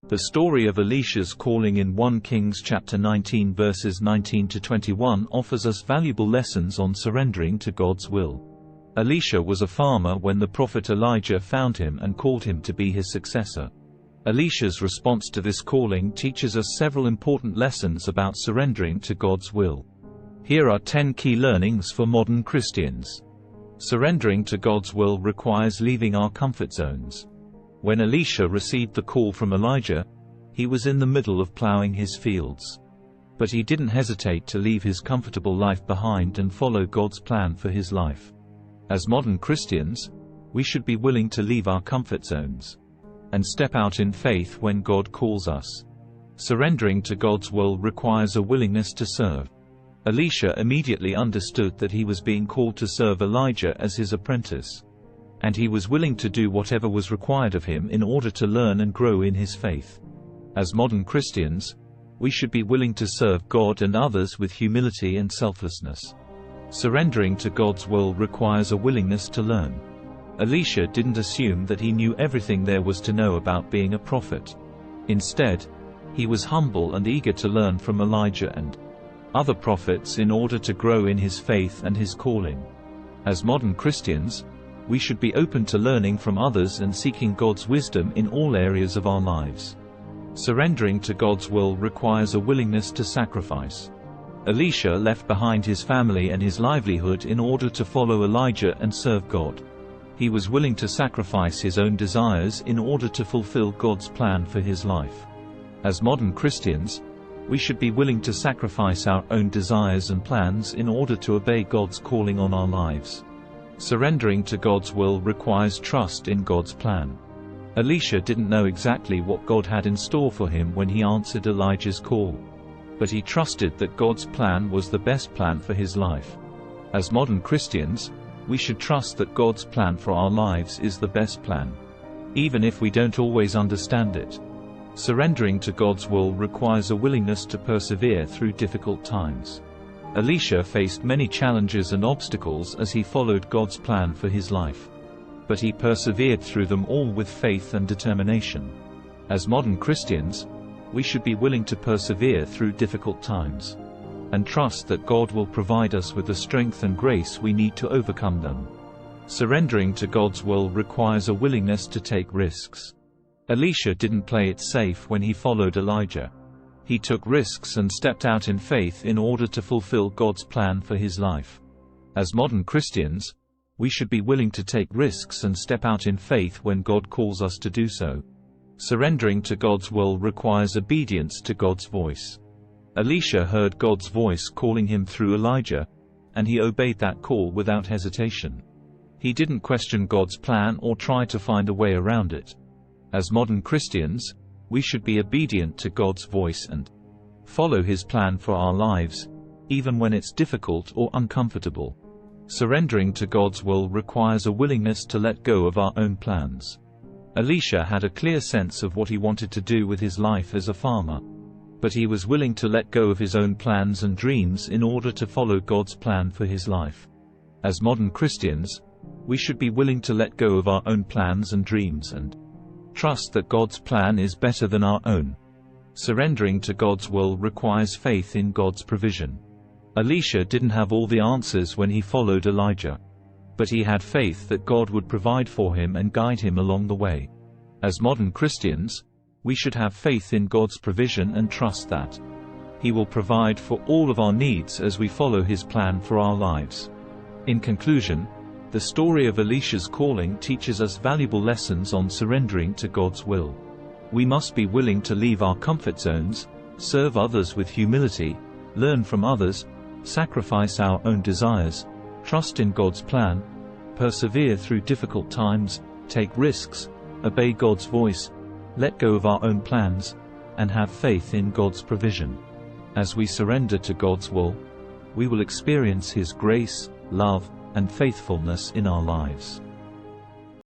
The story of Elisha's calling in 1 Kings chapter 19 verses 19 to 21 offers us valuable lessons on surrendering to God's will. Elisha was a farmer when the prophet Elijah found him and called him to be his successor. Elisha's response to this calling teaches us several important lessons about surrendering to God's will. Here are 10 key learnings for modern Christians. Surrendering to God's will requires leaving our comfort zones. When Elisha received the call from Elijah, he was in the middle of plowing his fields. But he didn't hesitate to leave his comfortable life behind and follow God's plan for his life. As modern Christians, we should be willing to leave our comfort zones and step out in faith when God calls us. Surrendering to God's will requires a willingness to serve. Elisha immediately understood that he was being called to serve Elijah as his apprentice, and he was willing to do whatever was required of him in order to learn and grow in his faith. As modern Christians, we should be willing to serve God and others with humility and selflessness. Surrendering to God's will requires a willingness to learn. Elisha didn't assume that he knew everything there was to know about being a prophet. Instead, he was humble and eager to learn from Elijah and other prophets in order to grow in his faith and his calling. As modern Christians, we should be open to learning from others and seeking God's wisdom in all areas of our lives. Surrendering to God's will requires a willingness to sacrifice. Elisha left behind his family and his livelihood in order to follow Elijah and serve God. He was willing to sacrifice his own desires in order to fulfill God's plan for his life. As modern Christians, we should be willing to sacrifice our own desires and plans in order to obey God's calling on our lives. Surrendering to God's will requires trust in God's plan. Elisha didn't know exactly what God had in store for him when he answered Elijah's call, but he trusted that God's plan was the best plan for his life. As modern Christians, we should trust that God's plan for our lives is the best plan, even if we don't always understand it. Surrendering to God's will requires a willingness to persevere through difficult times. Elisha faced many challenges and obstacles as he followed God's plan for his life, but he persevered through them all with faith and determination. As modern Christians, we should be willing to persevere through difficult times and trust that God will provide us with the strength and grace we need to overcome them. Surrendering to God's will requires a willingness to take risks. Elisha didn't play it safe when he followed Elijah. He took risks and stepped out in faith in order to fulfill God's plan for his life. As modern Christians, we should be willing to take risks and step out in faith when God calls us to do so. Surrendering to God's will requires obedience to God's voice. Elisha heard God's voice calling him through Elijah, and he obeyed that call without hesitation. He didn't question God's plan or try to find a way around it. As modern Christians, we should be obedient to God's voice and follow His plan for our lives, even when it's difficult or uncomfortable. Surrendering to God's will requires a willingness to let go of our own plans. Elisha had a clear sense of what he wanted to do with his life as a farmer, but he was willing to let go of his own plans and dreams in order to follow God's plan for his life. As modern Christians, we should be willing to let go of our own plans and dreams and trust that God's plan is better than our own. Surrendering to God's will requires faith in God's provision. Elisha didn't have all the answers when he followed Elijah, but he had faith that God would provide for him and guide him along the way. As modern Christians, we should have faith in God's provision and trust that He will provide for all of our needs as we follow His plan for our lives. In conclusion, the story of Elisha's calling teaches us valuable lessons on surrendering to God's will. We must be willing to leave our comfort zones, serve others with humility, learn from others, sacrifice our own desires, trust in God's plan, persevere through difficult times, take risks, obey God's voice, let go of our own plans, and have faith in God's provision. As we surrender to God's will, we will experience His grace, love, and faithfulness in our lives.